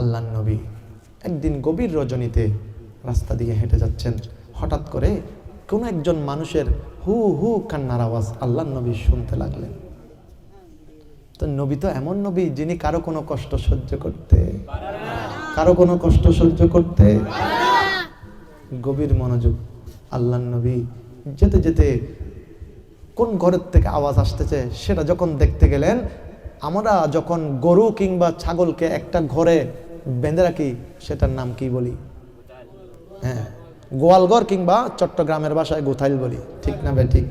আল্লাহর নবী একদিন গভীর রজনীতে রাস্তা দিয়ে হেঁটে যাচ্ছেন, হঠাৎ করে কোনো একজন মানুষের হু হু কান্নার আওয়াজ আল্লাহর নবী শুনতে লাগলেন। তো নবী তো এমন নবী যিনি কারো কোনো কষ্ট সহ্য করতে গভীর মনোযোগ। আল্লাহর নবী যেতে যেতে কোন ঘরের থেকে আওয়াজ আসতেছে সেটা যখন দেখতে গেলেন, আমরা যখন গরু কিংবা ছাগলকে একটা ঘরে বেঁধে রাখি সেটার নাম কি বলি? হ্যাঁ, গোয়ালঘর কিংবা চট্টগ্রামের ভাষায় গোথাইল বলি, ঠিক না বে ঠিক?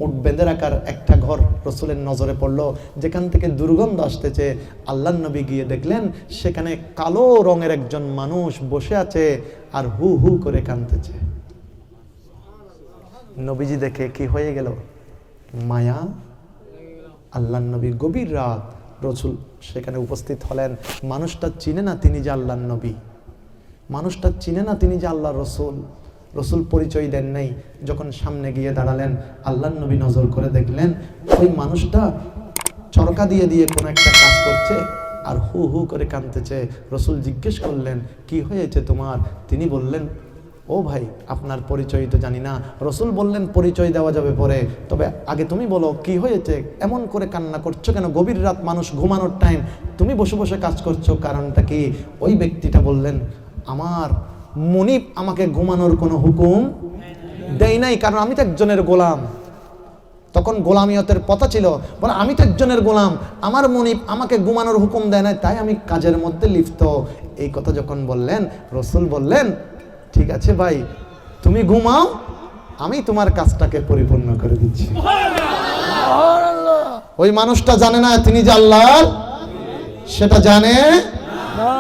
উট বেঁধে রাখার একটা ঘর রসুলের নজরে পড়লো, যেখান থেকে দুর্গন্ধ আসতেছে। আল্লাহর নবী গিয়ে দেখলেন সেখানে কালো রঙের একজন মানুষ বসে আছে আর হু হু করে কাঁদতেছে। নবীজি দেখে কি হয়ে গেল? মায়া। আল্লাহর নবী গভীর রাত, রসুল সেখানে উপস্থিত হলেন। মানুষটা চিনে না তিনি যে আল্লাহর নবী, মানুষটা চিনে না তিনি যে আল্লাহর রসুল। রসুল পরিচয় দেন নাই। যখন সামনে গিয়ে দাঁড়ালেন, আল্লাহর নবী নজর করে দেখলেন ওই মানুষটা চরকা দিয়ে দিয়ে কোনো একটা কাজ করছে আর হু হু করে কাঁদতেছে। রসুল জিজ্ঞেস করলেন কি হয়েছে তোমার? তিনি বললেন ও ভাই, আপনার পরিচয় তো জানি না। রসুল বললেন পরিচয় দেওয়া যাবে পরে, তবে আগে তুমি বলো কি হয়েছে, এমন করে কান্না করছো কেন? গভীর রাত, মানুষ ঘুমানোর টাইম, তুমি বসে বসে কাজ করছো, কারণটা কি? ওই ব্যক্তিটা বললেন আমার মনিব আমাকে ঘুমানোর কোনো হুকুম দেয় নাই, কারণ আমি তো একজনের গোলাম। তখন গোলামিয়তের কথা ছিল, বলে আমি তো একজনের গোলাম, আমার মনিব আমাকে ঘুমানোর হুকুম দেয় নাই, তাই আমি কাজের মধ্যে লিপ্ত। এই কথা যখন বললেন, রসুল বললেন ঠিক আছে ভাই, তুমি ঘুমাও, আমি তোমার কাজটাকে পরিপূর্ণ করে দিচ্ছি। ওই মানুষটা জানে না তিনি যে আল্লাহ, সেটা জানে না।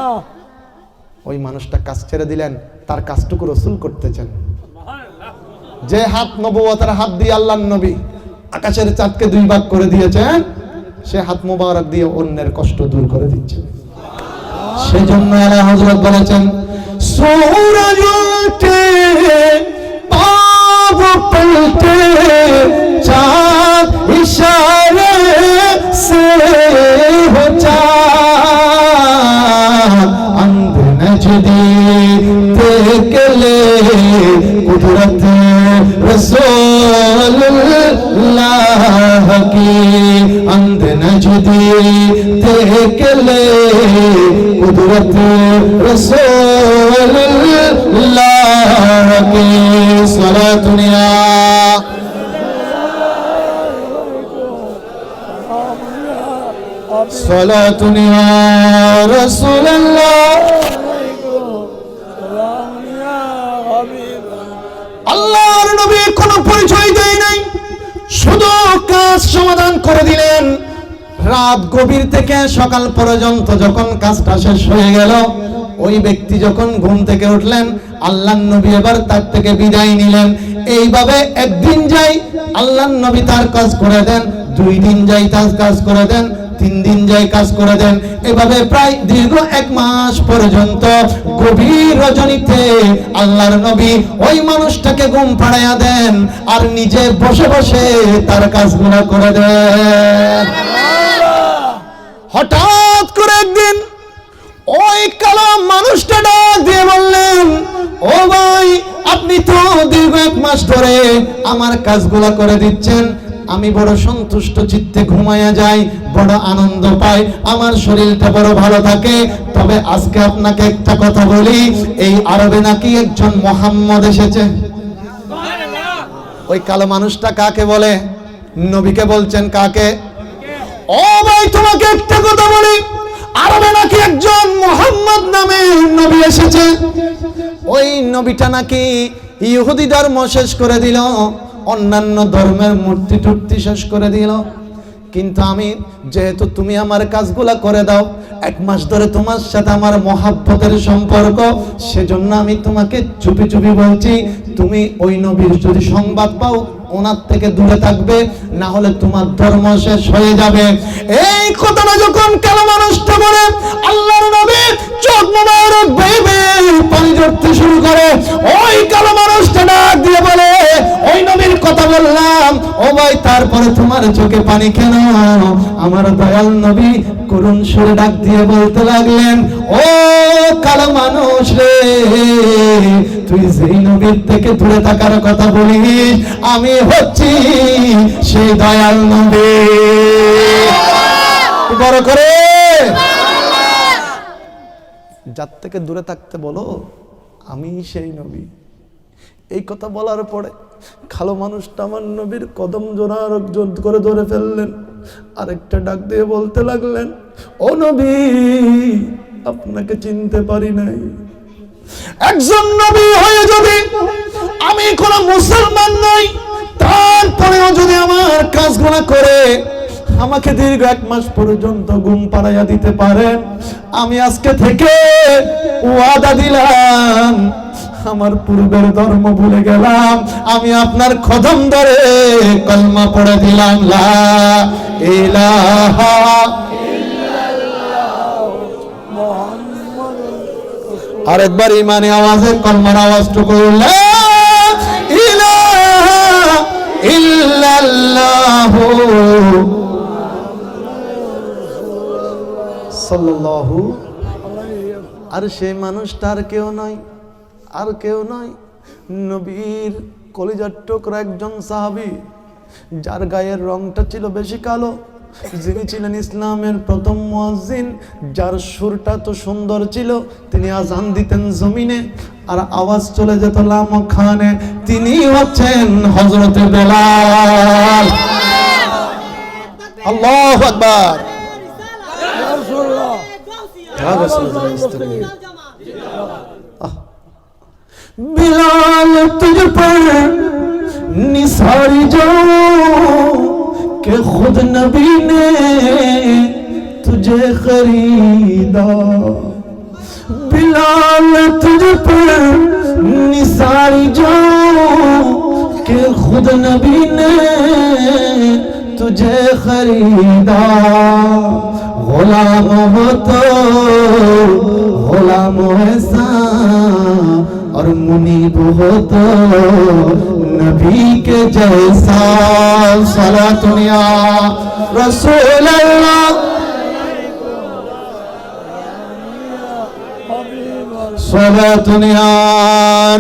ওই মানুষটা কাজ ছেড়ে দিলেন, তার কাজটুকু রসুল করতেছেন। যে হাত নবুয়তের হাত দিয়ে আল্লাহর নবী আকাশের চাঁদকে দুই ভাগ করে দিয়েছেন, সে হাত মোবারক দিয়ে অন্যের কষ্ট দূর করে দিচ্ছে। সেজন্য আলা হযরত বলেছেন सूरज उठे पाँव पलटे चाँद इशारे से हो चाँद अंध नजदी देख ले कुदरत रसूलुल्लाह की, अंध नजदी देख ले कुदरत रसूलुल्लाह की। सलातुनिया सलातुनिया रसूलुल्लाह। আল্লাহর নবী কোনো পরিচয় দেয় নাই, শুধু কাজ সমাধান করে দিলেন। রাত গভীর থেকে সকাল পর্যন্ত যখন কাজটা শেষ হয়ে গেল, ওই ব্যক্তি যখন ঘুম থেকে উঠলেন, আল্লাহর নবী এবার তার থেকে বিদায় নিলেন। এইভাবে একদিন যাই আল্লাহর নবী তার কাজ করে দেন, 2 দিন যাই তার কাজ করে দেন, 3 দিন যাই কাজ করে দেন। এভাবে প্রায় দীর্ঘ 1 মাস পর্যন্ত গভীর রজনীতে আল্লাহর নবী ওই মানুষটাকে ঘুম পাড়াইয়া দেন আর নিজে বসে বসে তার কাজগুলো করে দেন। হঠাৎ করে একদিন ওই কালো মানুষটা ডাক দিয়ে বললেন ও ভাই, আপনি তো দীর্ঘ 1 মাস ধরে আমার কাজগুলো করে দিচ্ছেন, আমি বড় সন্তুষ্ট চিত্তে ঘুমায়া যাই, বড় আনন্দ পাই, আমার শরীরটা বড় ভালো থাকে। তবে আজকে আপনাকে একটা কথা বলি, এই আরবে নাকি একজন মুহাম্মদ এসেছে। ওই কালো মানুষটা কাকে বলে? নবীকে বলছেন। কাকে? ও ভাই, তোমাকে একটা কথা বলি, আরবে নাকি একজন মুহাম্মদ নামে নবী এসেছে। ওই নবীটা নাকি ইহুদি ধর্ম শেষ করে দিল, অন্যান্য ধর্মের মূর্তি টুর্তি শেষ করে দিল। কিন্তু আমি যেহেতু তুমি আমার কাজগুলা করে দাও, 1 মাস ধরে তোমার সাথে আমার মহাব্বতের সম্পর্ক, সেজন্য আমি তোমাকে চুপি চুপি বলছি, তুমি ওই নবীর যদি সংবাদ পাও ওনার থেকে দূরে থাকবে, না হলে তোমার ধর্ম শেষ হয়ে যাবে। এই কথাটা যখন কালো মানুষটা বলে, আল্লাহর নবী চোখ মোবারক বেয়ে পানি ঝরতে শুরু করে। ওই কালো মানুষটা ডাক দিয়ে বলে, ওই নবীর কথা বললাম, ও ভাই তারপরে তোমার চোখে পানি কেন? আমার দয়াল নবী করুণ সুরে ডাক দিয়ে বলতে লাগলেন, ও কালো মানুষ রে, তুই যেই নবীর থেকে দূরে থাকার কথা বলিস, আমি হচ্ছি সেই দয়াল নবী। বড় করে যার থেকে দূরে থাকতে বলো, আমি সেই নবী। এই কথা বলার পরে কালো মানুষটা আমার নবীর কদম জোড়া করে ধরে ফেললেন, আরেকটা ডাক দিয়ে বলতে লাগলেন, ও নবী, আপনাকে চিনতে পারি নাই। একজন নবী হয়ে যদি আমি কোন মুসলমান নই, তারপরেও যদি আমার কাজগুলো করে আমাকে দীর্ঘ 1 মাস পর্যন্ত ঘুম পাড়াইয়া দিতে পারেন, আমি আজকে থেকে ওয়াদা দিলাম, আমার পূর্বের ধর্ম ভুলে গেলাম, আমি আপনার কদম ধরে কলমা পড়ে দিলাম, লা ইলাহা ইল্লাল্লাহ। আরেকবার ইমানে আওয়াজে কলমার আওয়াজটুকু, লা ইলাহা ইল্লাল্লাহ সাল্লাল্লাহু। আর সেই মানুষটা আর কেউ নয়, আর কেউ নয়, নবীর কলিজার টুকরা একজন সাহাবী, যার গায়ের রংটা ছিল বেশি কালো, যিনি ছিলেন ইসলামের প্রথম মুয়াজ্জিন, যার সুরটা তো সুন্দর ছিল, তিনি আজান দিতেন জমিনে আর আওয়াজ চলে যেত লামখানে, তিনি হচ্ছেন হযরতে বেলাল। আল্লাহু আকবার। बिलाल तुझ पर निसारी जो कि खुद नबी ने तुझे खरीदा। बिलाल तुझ पर निसारी जो कि खुद नबी ने तुझे खरीदा। गुलाम हो तो गुलाम ऐसा और मुनीब हो तो नबी के जैसा। सलातुन या रसूल अल्लाह, सलातुन या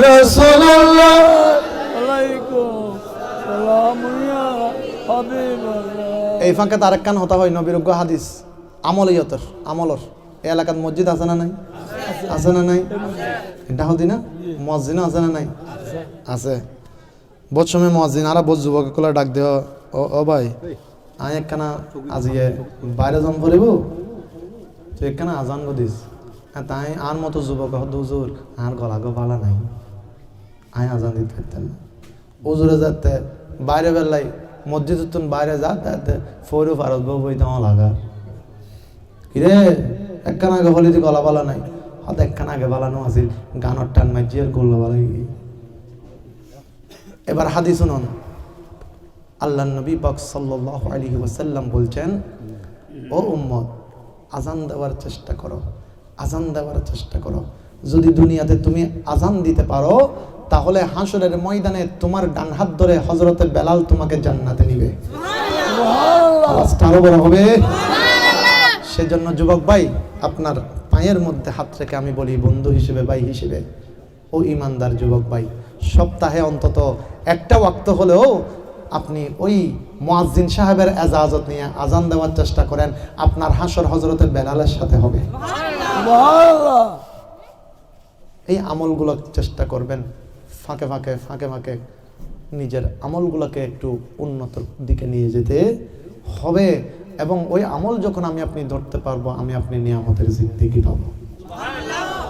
रसूल अल्लाह। এই ফাঁকে তারেক খান হতা হয় নবীর হাদিস আমলইয়তর আমলর এই এলাকার মসজিদ আছে না নাই? আছে না নাই? এটা হদি না মসজিদ আছে না নাই? আছে। বহুত সময় মসজিদ আর বহুত যুবকগুলো ডাক দেও, ও ভাই আই একখানা আজিয়ে বাইরে যাম বলিব তো একখানা আজান দিস, তাই আর মতো যুবক হুজুর আর গলা গো ভালা নাই, আয় আজান দিতে পারতেন না। হুজুরে যাতে বাইরে বেলাই মসজিদ তুন বাইরে যাতে ফৌর ফারত বউ বই দেওয়া লাগা কিরে একখান আগে হলি তুই গলা বালা নাই, হয়তো একখান আগে বালানো আছিল গানের টান মাইজি আর গোল্লা বালাই। এবার হাদিস শুনুন, আল্লাহ নবী পাক সাল্লাল্লাহু আলাইহি ওয়াসাল্লাম বলছেন, ও উম্মত আজান দেওয়ার চেষ্টা করো, আজান দেওয়ার চেষ্টা করো। যদি দুনিয়াতে তুমি আজান দিতে পারো তাহলে হাসরের ময়দানে তোমার ডান হাত ধরে হযরতে বেলাল তোমাকে জান্নাতে নিবে। সুবহানাল্লাহ। আওয়াজটা আরো বড় হবে। সেজন্য যুবক ভাই আপনার পায়ের মধ্যে হাত রেখে আমি বলি বন্ধু হিসেবে, ভাই হিসেবে, ও ইমানদার যুবক ভাই, সপ্তাহে অন্তত একটা ওয়াক্ত হলেও আপনি ওই মুয়াজ্জিন সাহেবের এজাজত নিয়ে আজান দেওয়ার চেষ্টা করেন, আপনার হাসর হযরতে বেলালের সাথে হবে। সুবহানাল্লাহ। এই আমলগুলো চেষ্টা করবেন, ফাঁকে ফাঁকে ফাঁকে ফাঁকে নিজের আমলগুলোকে একটু উন্নত দিকে নিয়ে যেতে হবে, এবং ওই আমল যখন আমি আপনি ধরতে পারবো আমি আপনি নিয়ামতের জিন্দেগি পাবো।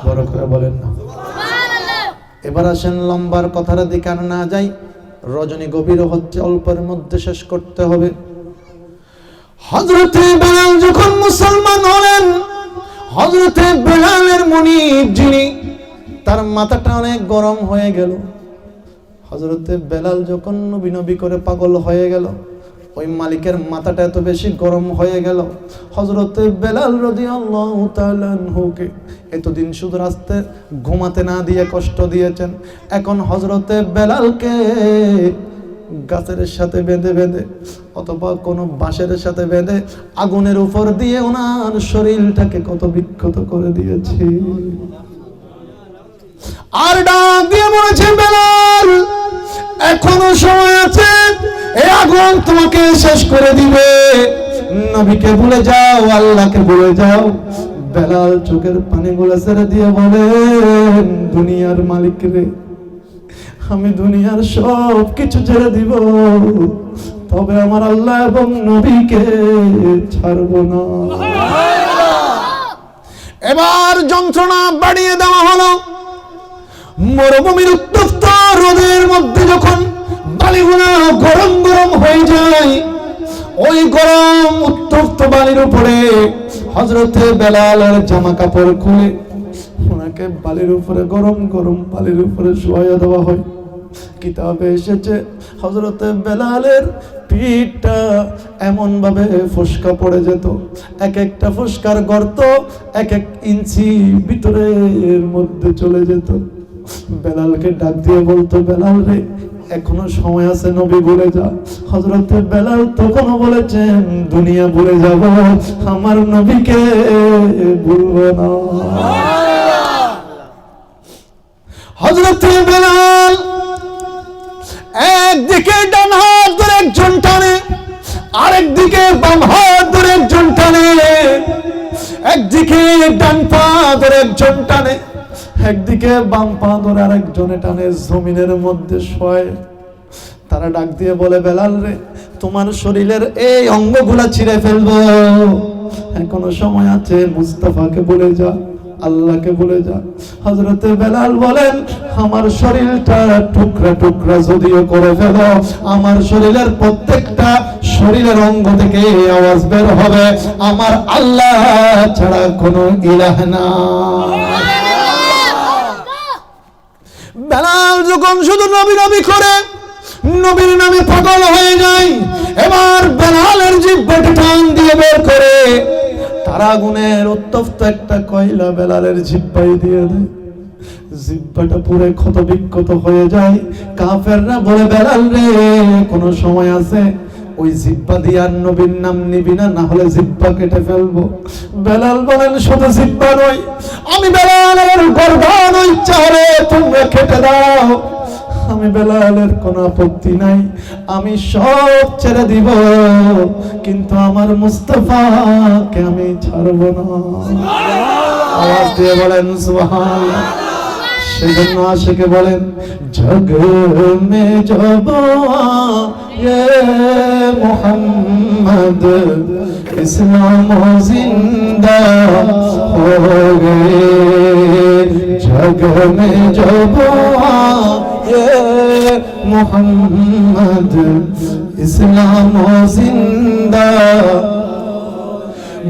বড় করে বলেন না। এবার আসেন লম্বার কথার দিকে আর না যাই, রজনী গভীর হচ্ছে, অল্পের মধ্যে শেষ করতে হবে। হযরতে বেলাল যখন মুসলমান হলেন, হযরতে বেলালের মুনিব যিনি, তার মাথাটা অনেক গরম হয়ে গেল। হযরতে বেলাল যখন নবী নবী করে পাগল হয়ে গেল, ওই মালিকের মাথাটা এত বেশি গরম হয়ে গেল, হযরতে বেলাল রাদিয়াল্লাহু তাআলা আনহুকে এতদিন শুধু রাস্তায় ঘুমাতে না দিয়ে কষ্ট দিয়েছেন, এখন হযরতে বেলালকে গাছের সাথে বেঁধে বেঁধে অথবা কোনো বাঁশের সাথে বেঁধে আগুনের উপর দিয়ে ওনার শরীরটাকে কত বিক্ষত করে দিয়েছি। আর ডাক দিয়ে বলেছে, বেলাল এখনো সময় আছে, এই আগুন তোমাকে শেষ করে দিবে। নবীকে ভুলে যাও, আল্লাহকে ভুলে যাও। বেলাল চোখের পানিগুলো ছেড়ে দিয়ে বলে, দুনিয়ার মালিক রে, আমি দুনিয়ার সব কিছু ছেড়ে দিব, তবে আমার আল্লাহ এবং নবীকে ছাড়ব না। এবার যন্ত্রণা বাড়িয়ে দেওয়া হলো। মরুভূমির উত্তপ্ত রোদের মধ্যে যখন বালিগুলো গরম গরম হয়ে যায়, ওই গরম উত্তপ্ত বালির উপরে হযরতে বেলালের জামা কাপড় খুলে ওনাকে বালির উপরে, গরম গরম বালির উপরে শুয়াইয়া দেওয়া হয়। কিতাবে এসেছে হযরতে বেলালের পিঠটা এমন ভাবে ফোসকা পড়ে যেত, এক একটা ফোসকার গর্ত 1-1 ইঞ্চি ভিতরের মধ্যে চলে যেত। বেলালকে ডাক দিয়ে বলতো, বেলাল রে এখনো সময় আছে, নবী ভুলে যা। হযরতে বেলাল তখনও বলেছেন, দুনিয়া ভুলে যাব, আমার নবীকে ভুলবো না। হযরতে বেলাল একদিকে ডান হাত ধরে একজন টানে, আরেকদিকে বাম হাত ধরে একজন টানে, একদিকে ডান পা ধরে একজন টানে, একদিকে বাম পা ধরে আরেকজনে টানে, জমিনের মধ্যে শোয়। তারা ডাক দিয়ে বলে, বেলাল রে তোমার শরীরের এই অঙ্গগুলা ছিঁড়ে ফেলবো, এখনো সময় আছে, মুস্তাফাকে বলে যা, আল্লাহকে বলে যা। হযরতে বেলাল বলেন, আমার শরীরটা টুকরা টুকরা যদিও করে ফেলো, আমার শরীরের প্রত্যেকটা শরীরের অঙ্গ থেকে আওয়াজ বের হবে, আমার আল্লাহ ছাড়া কোনো ইলাহ নাই। বেলাল যখন শুধু নবী নবী করে, নবীর নামে পাগল হয়ে যায়, এবার বেলালের জিহ্বাটা টান দিয়ে বের করে তার আগুনের উত্তপ্ত একটা কয়লা বেলালের জিহ্বায় দিয়ে দেয়। জিহ্বাটা পুরো ক্ষত বিক্ষত হয়ে যায়। কাফেররা বলে, বেলাল রে কোনো সময় আছে, ওই জিহ্বা দিয়ে আর নবীর নাম নিবি না, না হলে জিহ্বা কেটে ফেলবো। বেলাল বলেন, শুধু জিহ্বা নয়, আমি বেলালের গর্দান ইচ্ছা হলে তোমরা কেটে দাও, আমি বেলালের কোনো আপত্তি নাই, আমি সব ছেড়ে দিব, কিন্তু আমার মুস্তাফাকে আমি ছাড়ব না। আওয়াজ দিয়ে বলেন সুবহানাল্লাহ। সেজন্য আশিকে বলেন, জগ মে জব ये मोहम्मद इस्लाम जिंदा हो गए, जग में जब ये मोहम्मद इस्लाम जिंदा,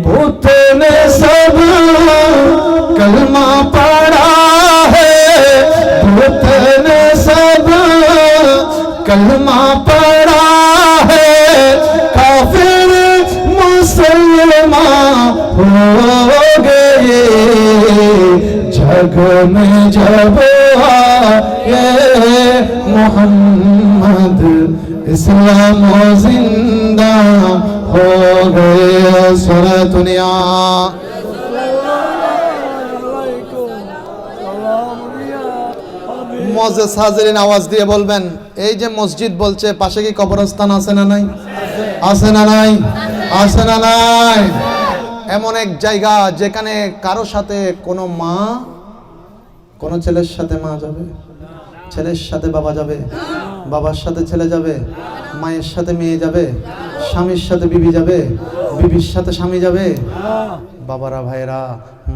भूत ने सब कलमा पढ़ा है, भूत ने सब कलमा पढ़ा है, काफिर मुसलमान हो गए, जग में जब आए मोहम्मद इस्लाम जिंदा हो गए। सूरह दुनिया মুআজ্জিজ হাজিরিন আওয়াজ দিয়ে বলবেন, এই যে মসজিদ বলছে, পাশে কি কবরস্থান আছে না নাই? আছে না নাই? আছে না নাই? এমন এক জায়গা যেখানে কারো সাথে কোনো মা, কোন ছেলের সাথে মা যাবে, ছেলের সাথে বাবা যাবে, বাবার সাথে ছেলে যাবে, মায়ের সাথে মেয়ে যাবে, স্বামীর সাথে বিবি যাবে, বিবির সাথে স্বামী যাবে। বাবারা ভাইরা,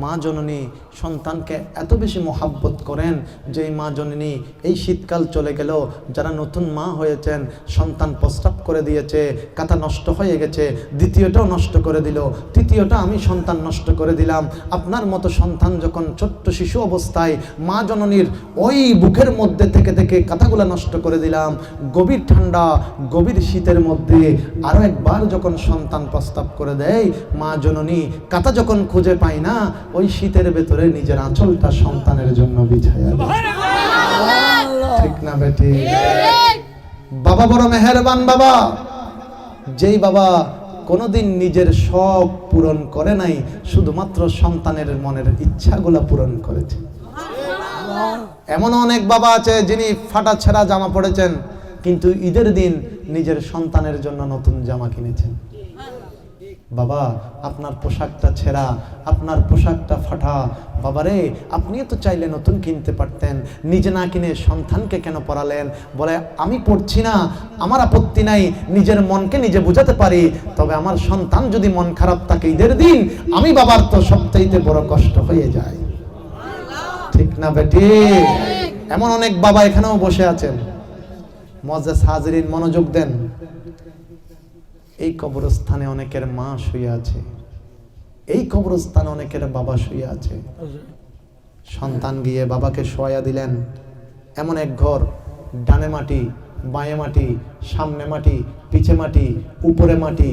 মা জননী সন্তানকে এত বেশি মহাব্বত করেন যে এই মা জননী এই শীতকাল চলে গেল, যারা নতুন মা হয়েছেন, সন্তান প্রস্রাব করে দিয়েছে, কাঁথা নষ্ট হয়ে গেছে, দ্বিতীয়টাও নষ্ট করে দিল, তৃতীয়টা আমি সন্তান নষ্ট করে দিলাম। আপনার মতো সন্তান যখন ছোট্ট শিশু অবস্থায় মা জননীর ওই বুকের মধ্যে থেকে থেকে কাঁথাগুলো নষ্ট করে দিলাম, গভীর ঠান্ডা গভীর শীতের মধ্যে আরও একবার যখন সন্তান প্রস্রাব করে দেয়, মা জননী কাঁথা যখন খুঁজে পায় না, ওই শীতের ভেতরে নিজের আঁচলটা সন্তানের জন্য বিছায়া দেয়। ঠিক না বেটি? বাবা বড় মেহেরবান বাবা, যেই বাবা কোনোদিন নিজের শখ পূরণ করে নাই, শুধুমাত্র সন্তানের মনের ইচ্ছাগুলো পূরণ করেছে। এমন অনেক বাবা আছে যিনি ফাটা ছেঁড়া জামা পড়েছেন, কিন্তু ঈদের দিন নিজের সন্তানের জন্য নতুন জামা কিনেছেন। বাবা, আপনার পোশাকটা ছেঁড়া, আপনার পোশাকটা ফাটা, বাবারে আপনিও তো চাইলে নতুন কিনতে পারতেন, নিজে না কিনে সন্তানকে কেন পরালেন? বলে আমি পড়ছি না, আমার আপত্তি নাই, নিজের মনকে নিজে বুঝাতে পারি, তবে আমার সন্তান যদি মন খারাপ থাকে ঈদের দিন, আমি বাবার তো সবচাইতে বড় কষ্ট হয়ে যায়। ঠিক না বেটি? এমন অনেক বাবা এখানেও বসে আছেন। মুআজ্জাজ হাজিরিন, মনোযোগ দেন। এই কবরস্থানে অনেকের মা শুয়ে আছে, এই কবরস্থানে অনেকের বাবা শুয়ে আছে। সন্তান গিয়ে বাবাকে শোয়া দিলেন এমন এক ঘর, ডানে মাটি, বাঁয়ে মাটি, সামনে মাটি, পিছে মাটি, উপরে মাটি,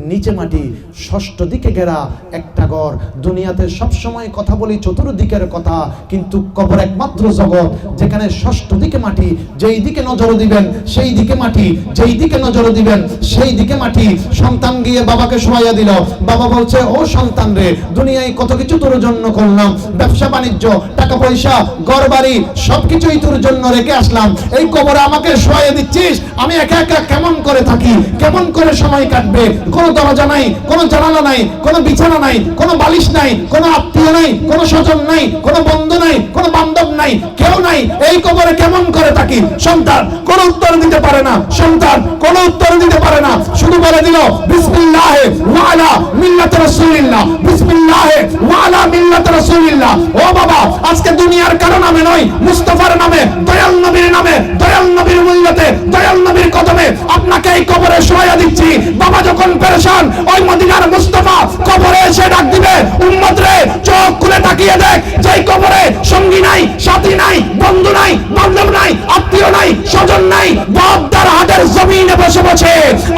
নিচে মাটি, ষষ্ঠ দিকে ঘেরা একটা ঘর। দুনিয়াতে সব সময় কথা বলি চতুর্দিকের কথা, কিন্তু কবর একমাত্র জগৎ যেখানে ষষ্ঠ দিকে মাটি, যেই দিকে নজর দিবেন সেই দিকে মাটি, যেই দিকে নজর দিবেন সেই দিকে মাটি। সন্তান গিয়ে বাবাকে শোয়া দিল। বাবা বলছে, ও সন্তান রে, দুনিয়ায় কত কিছু তোর জন্য করলাম, ব্যবসা বাণিজ্য, টাকা পয়সা, ঘর বাড়ি, সবকিছুই তোর জন্য রেখে আসলাম, এই কবরে আমাকে শোয়া দিচ্ছিস, আমি একা একা কেমন করে থাকি, কেমন করে সময় কাটবে? কোনো দরজা নাই, কোনো জানালা নাই, কোনো বিছানা নাই, কোনো বালিশ নাই, কোনো আত্মীয় নাই, কোনো স্বজন নাই, কোনো বন্ধু নাই, কোনো বান্ধব নাই, কেউ নাই, এই কবরে কেমন করে থাকি? সন্তান কোনো উত্তর দিতে পারে না, সন্তান কোনো উত্তর দিতে পারে না, শুধু বলে দিল বিসমিল্লাহে ওয়া আলা মিল্লাতি রাসূলিল্লাহ, বিসমিল্লাহে ওয়া আলা মিল্লাতি রাসূলিল্লাহ। ও বাবা, আজকে দুনিয়ার কারো নামে নয়, মুস্তাফার নামে, দয়াল নবীর নামে, দয়াল নবীর মিল্লাতে, দয়াল নবীর কদমে আপনাকে এই কবরে শোয়া দিচ্ছি। বাবা যখন পেরেশান, ওই মদিনার মুস্তাফা কবরে এসে ডাক দিবে, উম্মত রে চোখ খুলে তাকিয়ে দেখ, যেই কবরে সঙ্গী নাই, সাথী নাই, বন্ধু নাই, বান্ধব নাই, আত্মীয় নাই, স্বজন নাই, বাপদার হাটের জমিনে বসে বসে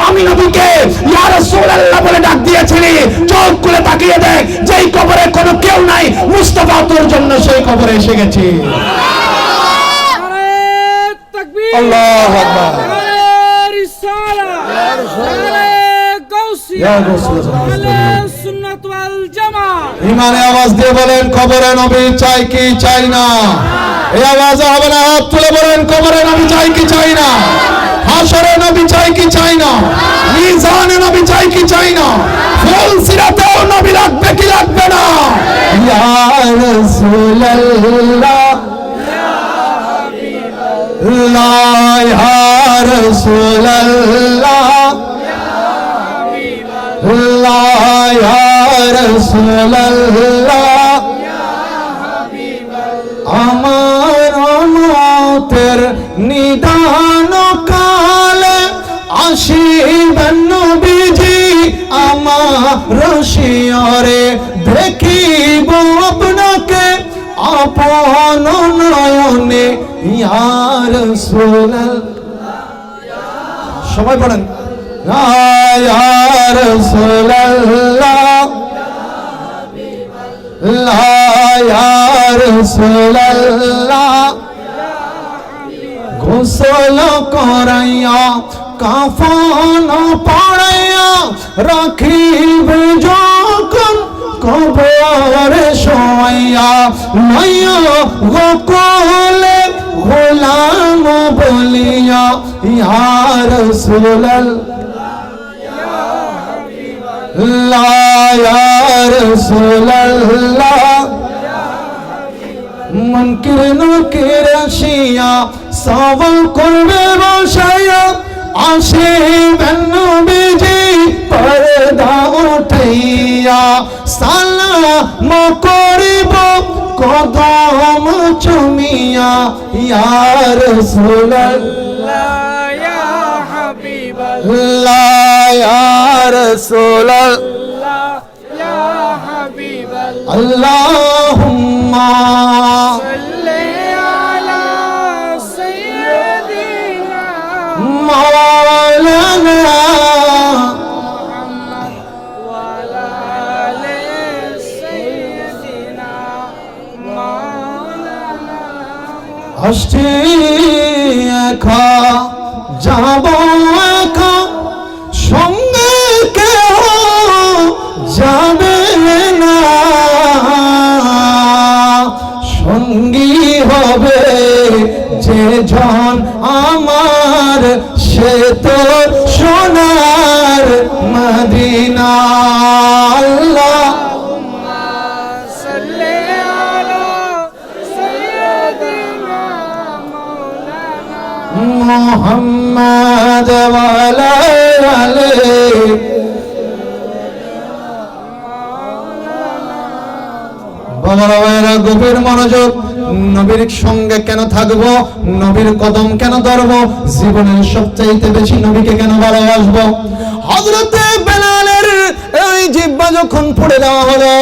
আমি নবীকে ইয়া রাসূলুল্লাহ বলে ডাক দিয়েছিলি, চোখ খুলে তাকিয়ে দেখ, যেই কবরে কোনো কেউ নাই, মুস্তাফা তোর জন্য সেই কবরে এসে গেছে। আল্লাহু আকবার। ইমানে আওয়াজ দিয়ে বলেন, কবরে নবী চাই কি চাই না? এই আওয়াজে হবে না, হাত তুলে বলেন, কবরে নবী চাই কি চাই না? হাশরে নবী চাই কি চাই না? মিজানে নবী চাই কি চাই না? ফুল সিরাতেও নবী লাগবে কি লাগবে না? ইয়া রাসূলুল্লাহ, ইয়া রাসূলুল্লাহ, ইয়া রাসূলুল্লাহ, আমার মতের নিদান কালে আসিবেন নবীজি, আমার শিয়রে দেখিব আপনাকে আপন নয়নে, ইয়া রাসূলুল্লাহ। সবাই পড়েন, ইয়া রাসূলুল্লাহ, ইয়া রাসূলুল্লাহ। গোসল করাইয়া কাফন পড়াইয়া রাখিবে যখন কবরে শোয়াইয়া, নয়া গোকুলে গোলাম বলিয়া, ইয়া রাসূলুল্লাহ, ইয়া রাসূলুল্লাহ। মুনকির নকির আসিয়া সওয়াল করবে বসাইয়া, আসিবেন নবীজি পর্দা উঠাইয়া, সালাম করিব কদম চুমিয়া, ইয়া রাসূলুল্লাহ, ইয়া হাবিবাল্লাহ, ইয়া রাসূলুল্লাহ, ইয়া হাবিবাল্লাহ। আল্লাহুম্মা সাল্লি আলা সাইয়্যিদিনা মাওলানা মুহাম্মদ ওয়া আলা আলি সাইয়্যিদিনা মাওলানা। আসছে একা যাব একা, সঙ্গে কেউ যাবে না, সঙ্গী হবে যে জন আমার, সে তো সোনার মদিনা। আল্লাহুম্মা সাল্লি আলা সাইয়্যিদিনা মাওলানা মুহাম্মাদ ওয়া আলা আলিহি। বাবারা ভাইরা গভীর মনোযোগ। নবীর সঙ্গে কেন থাকবো, নবীর কদম কেন ধরবো, জীবনের সবচাইতে বেশি নবীকে কেন ভালোবাসবো? হযরতে বেলালের এই জিহ্বা যখন পড়ে দেওয়া হলো,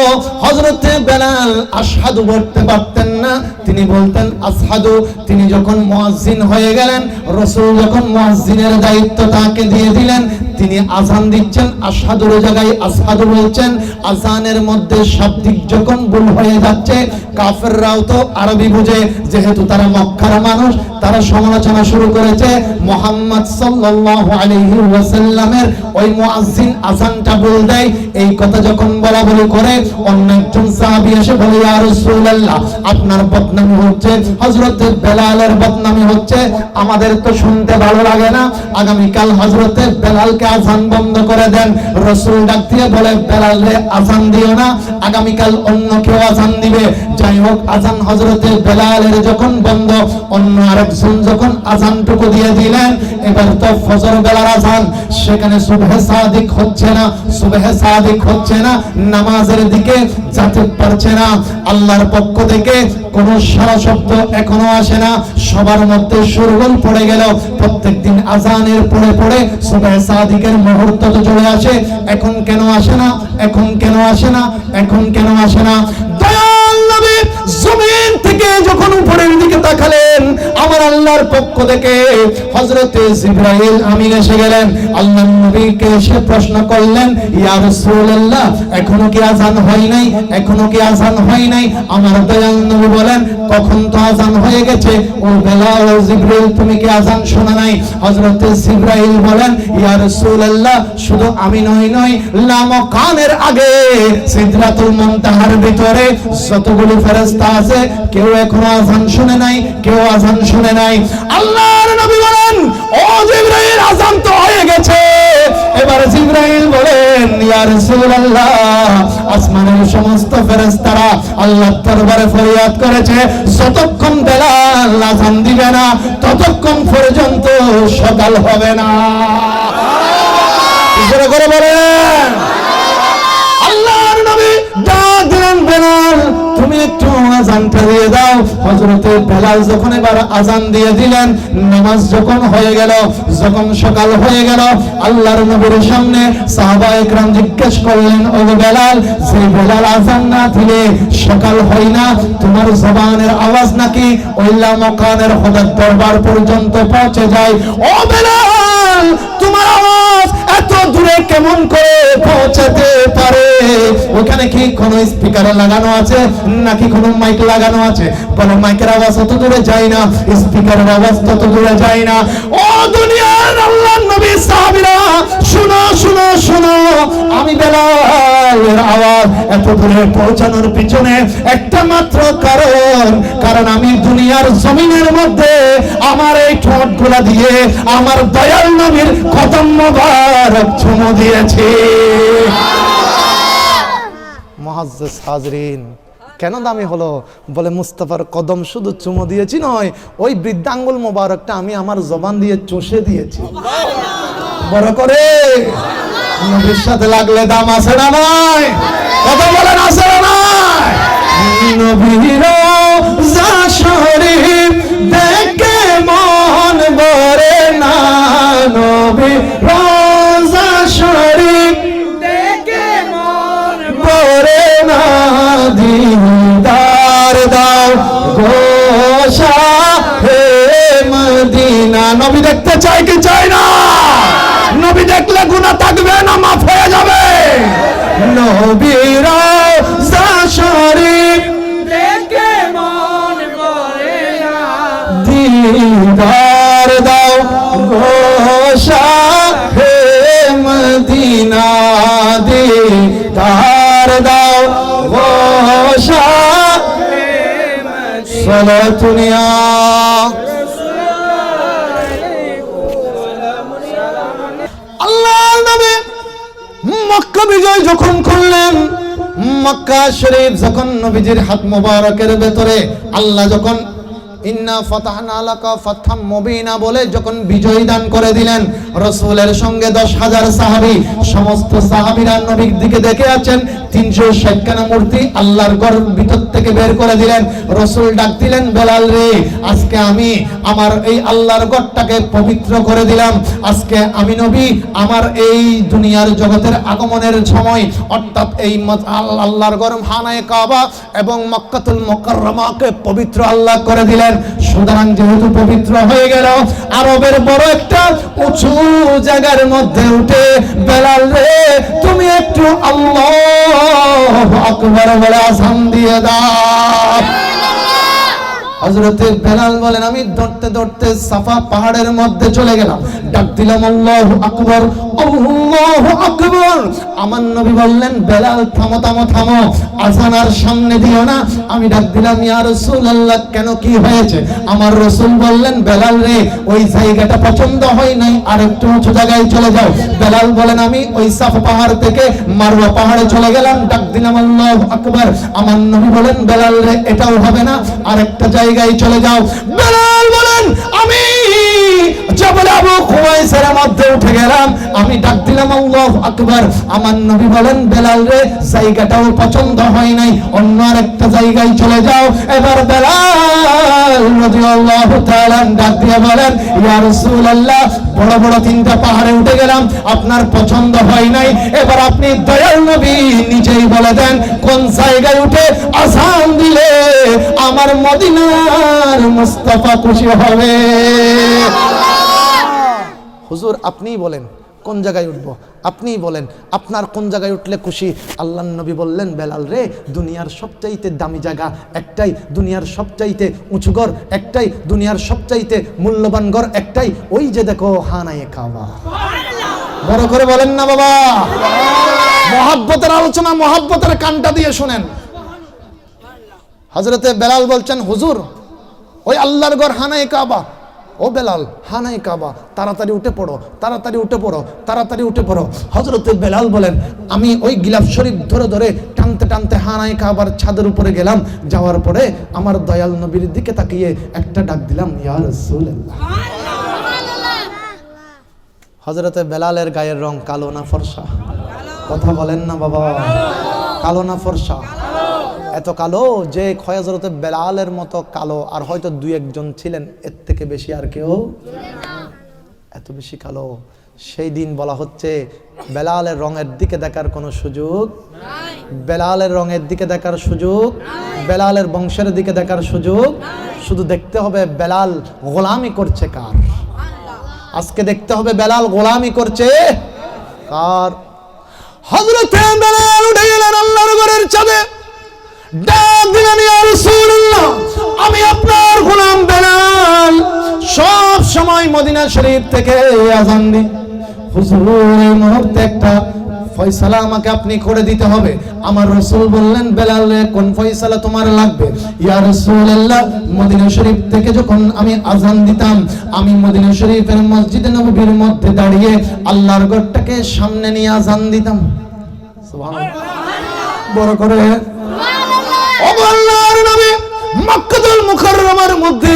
হযরতে বেলাল আশহাদু বলতে পারতেন না, তিনি বলতেন আসহাদু। তিনি যখন মুয়াজ্জিন হয়ে গেলেন, রাসূল যখন মুয়াজ্জিনের দায়িত্ব তাকে দিয়ে দিলেন, তিনি আযান দিচ্ছেন, আশহাদুর জায়গায় আসহাদু বলছেন। আযানের মধ্যে শাব্দিক যখন ভুল হয়ে যাচ্ছে, কাফেররাও তো আরবি বুঝে, যেহেতু তারা মক্কার মানুষ, তারা সমালোচনা শুরু করেছে মুহাম্মদ সাল্লাল্লাহু আলাইহি ওয়াসাল্লামের ওই মুয়াজ্জিন আযানটা ভুল দেয়। এই কথা যখন বলা বলি করে, অন্য একজন সাহাবী এসে বলে, ইয়া রাসূলুল্লাহ, আপনার বদনামি হচ্ছে, হযরত বেলালের বদনামি হচ্ছে, আমাদের তো শুনতে ভালো লাগে না, আগামীকাল হযরত বেলালকে আযান বন্ধ করে দেন। রাসূল ডাক দিয়ে বলে, বেলাল রে আযান দিও না, আগামীকাল অন্য কেউ আযান দিবে। যাই হোক, আযান হযরত বেলালের যখন বন্ধ, অন্য আরেকজন যখন আযানটুকু দিয়ে দিলেন, এবার তো ফজর বেলার আযান, সেখানে সুবহে সাদিক হচ্ছে না, সুবহে সাদিক হচ্ছে না, নামাজের দিকে যেতে পারছে না। আল্লাহর পক্ষ থেকে কোন সারা শব্দ এখনো আসে না, সবার মধ্যে শোরগোল পড়ে গেল। প্রত্যেকদিন আযানের পড়ে পড়ে সুবহে সাদিকের মুহূর্ত তো চলে আসে, এখন কেন আসে না, এখন কেন আসে না, এখন কেন আসে না? দয়াল নবী জমিন থেকে যখন উপরের দিকে তাকালেন, আমার আল্লাহর পক্ষ থেকে হযরতে জিবরাইল আমিন এসে গেলেন। আল্লাহর নবীকে এসে প্রশ্ন করলেন, ইয়া রাসূলুল্লাহ, এখনো কি আযান হয় নাই, এখনো কি আযান হয় নাই? আমার দয়াল নবী বলেন, কখন তো আযান হয়ে গেছে, ও বেলাল, ও জিবরাইল, তুমি কি আযান শোনা নাই? হযরতে জিবরাইল বলেন, ইয়া রাসূলুল্লাহ, শুধু আমি নই, লামকানের আগে সিদরাতুল মুনতাহার ভিতরে যতগুলো ফেরেশতা আছে, কেউ এখনো আযান শুনে নাই, কেউ আযান শুনে নাই। আল্লাহর নবী বলেন, ও জিবরাইল, আযান তো হয়ে গেছে। এবার জিবরাইল বলেন, ইয়া রাসূলুল্লাহ, আসমানের সমস্ত ফেরেশতারা আল্লাহর দরবারে ফরিয়াদ করেছে, যতক্ষণ বেলাল আযান দিবে না, ততক্ষণ পর্যন্ত সকাল হবে না। জোরে করে বলেন। আল্লাহর নবী ডাক দিলেন, বেলাল, তুমি একটু আযানটা দিয়ে দাও। হযরতে বেলাল যখন এবার আযান দিয়ে দিলেন, নামাজ যখন হয়ে গেল, যখন সকাল হয়ে গেল, আল্লাহর নবীর সামনে সাহাবায়ে কেরাম জিজ্ঞেস করলেন, ও বেলাল, যে বেলাল আযান না দিলে সকাল হয় না, তোমার জবানের আওয়াজ নাকি ওই লামকানের খোদার দরবার পর্যন্ত পৌঁছে যায়? ও বেলাল, তোমার আওয়াজ এত দূরে কেমন করে পৌঁছাতে পারে? ওখানে কি কোনো স্পিকার লাগানো আছে নাকি কোনো মাইক লাগানো আছে? বলে, মাইকের আওয়াজ তত দূরে যায় না, স্পিকারের আওয়াজ তত দূরে যায় না। ও দুনিয়ার আল্লাহর নবী, সাহাবীরা, শুনো শুনো শুনো, আমি বেলালের আওয়াজ এত দূরে পৌঁছানোর পিছনে একটা মাত্র কারণ আমি দুনিয়ার জমিনের মধ্যে আমার এই ঠোঁটগুলা দিয়ে আমার দয়াল নবীর কদম মোবারক চুমু দিয়েছি। মুআজ্জাজ হাজরিন, কেন দামি হলো? বলে, মুস্তাফার কদম শুধু চুমু দিয়েছি নয়, ওই বৃদ্ধাঙ্গুল মোবারকটা আমি আমার জবান দিয়ে চষে দিয়েছি। বড় করে নবীর সাথে লাগলে দাম আছে না নাই? কথা বলেন, আছে না নাই? নবীর রওজা শরীফ দেখে মন ভরে না, নবীর রওজা শরীফ দেখে মন ভরে না, দিদার দাও গো শাহে মদিনা। নবী দেখতে চাই কি চাই না? নবী দেখলে গুনাহ থাকবে না, মাফ হয়ে যাবে। নবীর রওজা শরীফ দেখে মন ভরে না, দিদার দাও গো তার দাও ও শাহ সালাতুনিয়া। আল্লাহ নবী মক্কা বিজয় যখন করলেন, মক্কা শরীফ যখন নবীজির হাত মোবারকের ভেতরে আল্লাহ যখন ইন্না ফাতাহনা লাকা ফাতহাম মুবিনা বলে যখন বিজয় দান করে দিলেন, রাসূলের সঙ্গে 10,000 সাহাবী, সমস্ত সাহাবীরা নবীর দিকে দেখে আছেন। 360 খানা মূর্তি আল্লাহর ঘর ভিতর থেকে বের করে দিলেন। রাসূল ডাক দিলেন, বেলাল রে, আজকে আমি আমার এই আল্লাহর ঘরটাকে পবিত্র করে দিলাম। আজকে আমি নবী আমার এই দুনিয়ার জগতের আগমনের সময়, অর্থাৎ এই আল্লাহর ঘর খানায়ে কাবা এবং মক্কাতুল মুকাররমাকে পবিত্র আল্লাহ করে দিলেন। সুতরাং যেহেতু পবিত্র হয়ে গেল, আরবের বড় একটা উঁচু জায়গার মধ্যে উঠে বেলাল রে, তুমি একটু আল্লাহু আকবার বলে আযান দিয়ে দাও। হযরতে বেলাল বলেন, আমি দৌড়তে দৌড়তে সাফা পাহাড়ের মধ্যে চলে গেলাম, ডাক দিলাম আল্লাহু আকবার, আল্লাহু আকবার। আমার নবী বললেন, বেলাল থামো থামো থামো, আযান আর সামনে দিও না। আমি ডাক দিলাম, ইয়া রাসূলুল্লাহ, কেন কি হয়েছে? আমার রাসূল বললেন, বেলাল রে, ওই জায়গাটা পছন্দ হয় নাই, আর একটু উঁচু জায়গায় চলে যাও। বেলাল বলেন, আমি ওই সাফা পাহাড় থেকে মারওয়া পাহাড়ে চলে গেলাম, ডাক দিলাম আল্লাহু আকবার। আমার নবী বলেন, বেলাল রে, এটাও হবে না, আর একটা জায়গায় চলে যাও। বেলাল বলেন, আমি জবল আবু খুয়াইসার মধ্যে উঠে গেলাম, আমি ডাক দিলাম আল্লাহু আকবার। আমার নবী বলেন, বেলাল রে, জায়গাটাও পছন্দ হয় নাই, অন্য আরেকটা জায়গায় চলে যাও। এবার বেলাল রাদিয়াল্লাহু তাআলা ডাক দিয়ে বলেন, ইয়া রাসূলুল্লাহ, বড় বড় 3টা পাহাড়ে উঠে গেলাম, আপনার পছন্দ হয় নাই, এবার আপনি দয়াল নবী নিজেই বলে দেন কোন জায়গায় উঠে আযান দিলে আমার মদিনার মুস্তাফা খুশি হবে। হুজুর, আপনিই বলেন কোন জায়গায় উঠবো, আপনিই বলেন আপনার কোন জায়গায় উঠলে খুশি। আল্লাহর নবী বললেন, বেলাল রে, দুনিয়ার সবচাইতে দামি জায়গা একটাই, দুনিয়ার সবচাইতে উঁচু ঘর একটাই, দুনিয়ার সবচাইতে মূল্যবান ঘর একটাই, ওই যে দেখো খানায়ে কাবা। বড় করে বলেন না বাবা। মহব্বতের আলোচনা, মহব্বতের কানটা দিয়ে শুনেন। হযরতে বেলাল বলছেন, হুজুর, ওই আল্লাহর ঘর খানায়ে কাবা। ও বেলাল, খানায়ে কাবা, তাড়াতাড়ি উঠে পড়ো, তাড়াতাড়ি উঠে পড়ো, তাড়াতাড়ি উঠে পড়ো। হযরতে বেলাল বলেন, আমি ওই গিলাফ শরীফ ধরে ধরে টানতে টানতে খানায়ে কাবার ছাদের উপরে গেলাম। যাওয়ার পরে আমার দয়াল নবীর দিকে তাকিয়ে একটা ডাক দিলাম, ইয়া রাসূলুল্লাহ। হযরতে বেলালের গায়ের রং কালো না ফর্সা? কথা বলেন না বাবা। কালো না ফর্সা? এত কালো যে হযরতে বেলালের মতো কালো আর হয়তো 2-1 ছিলেন, এর থেকে বেশি আর কেউ, এত বেশি কালো। সেই দিন বলা হচ্ছে, বেলালের রঙের দিকে দেখার কোনো সুযোগ নাই, বেলালের রঙের দিকে দেখার সুযোগ, বেলালের বংশের দিকে দেখার সুযোগ, শুধু দেখতে হবে বেলাল গোলামি করছে কার। আজকে দেখতে হবে বেলাল গোলামি করছে কার। হযরতে বেলাল উঠে গেলেন আল্লাহর ঘরের ছাদে, ডাক দিলেন, ইয়া রাসূলুল্লাহ, আমি আপনার গোলাম বেলাল, সব সময় মদিনা শরীফ থেকে আযান দিই। হুজুর, এই মুহূর্তে একটা ফয়সালা আমাকে আপনি করে দিতে হবে। আমার রাসূল বললেন, বেলাল রে, কোন ফয়সালা তোমার লাগবে? ইয়া রাসূলুল্লাহ, মদিনা শরীফ থেকে যখন আমি আযান দিতাম, আমি মদিনা শরীফের মসজিদে নববীর মধ্যে দাঁড়িয়ে আল্লাহর ঘরটাকে সামনে নিয়ে আযান দিতাম। সুবহানাল্লাহ, বড় করে আল্লাহর নবী মক্কাতুল মুকাররমার মধ্যে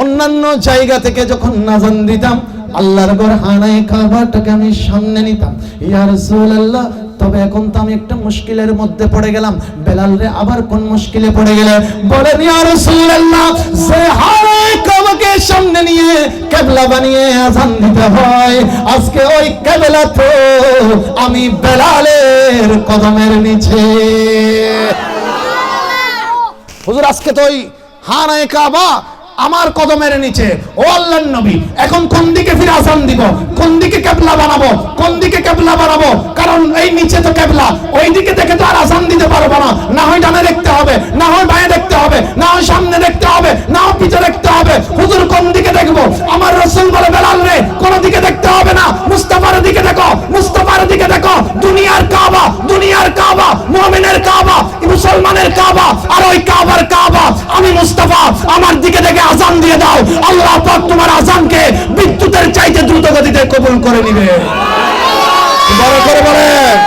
অন্যান্য জায়গা থেকে যখন আযান দিতাম, আল্লাহর ঘর খানায়ে কাবাটাকে আমি সামনে নিতাম। ইয়া রাসূলুল্লাহ, তবে এখন তো আমি একটা মুশকিলের মধ্যে পড়ে গেলাম। বেলাল রে, আবার কোন মুশকিলে পড়ে গেলে? বলেন, ইয়া রাসূলুল্লাহ, যে খানায়ে কাবাকে সামনে নিয়ে কিবলা বানিয়ে আযান দিতে হয়, আজকে ওই কিবলা তো আমি বেলালের কদমের নিচে। হুজুর, আজকে তো ওই খানায়ে কাবা আমার কদমের নিচে। ও আল্লাহর নবী, এখন কোন দিকে ফিরে আযান দিব? কোন দিকে কিবলা বানাবো? কোন দিকে কিবলা বানাবো? কারণ এই নিচে তো কিবলা, ওই দিকে দেখে তো আর আযান দিতে পারবো না। না হয় ডানে দেখতে হবে, না হয় বাঁয়ে দেখতে হবে, না হয় সামনে দেখতে হবে, না হয় পিছে দেখতে হবে। হুজুর, কোন দিকে দেখবো? আমার রাসূল বলে, বেলাল রে, কোন দিকে দেখতে হবে না, মুস্তাফার দিকে দেখো, মুস্তাফার দিকে দেখো। দুনিয়ার কাবা আমার দিকে দেখে আজান দিয়ে দাও, আল্লাহ পাক তোমার আজানকে বিদ্যুতের চাইতে দ্রুত গতিতে কবুল করে নিবে। বড় করে বলেন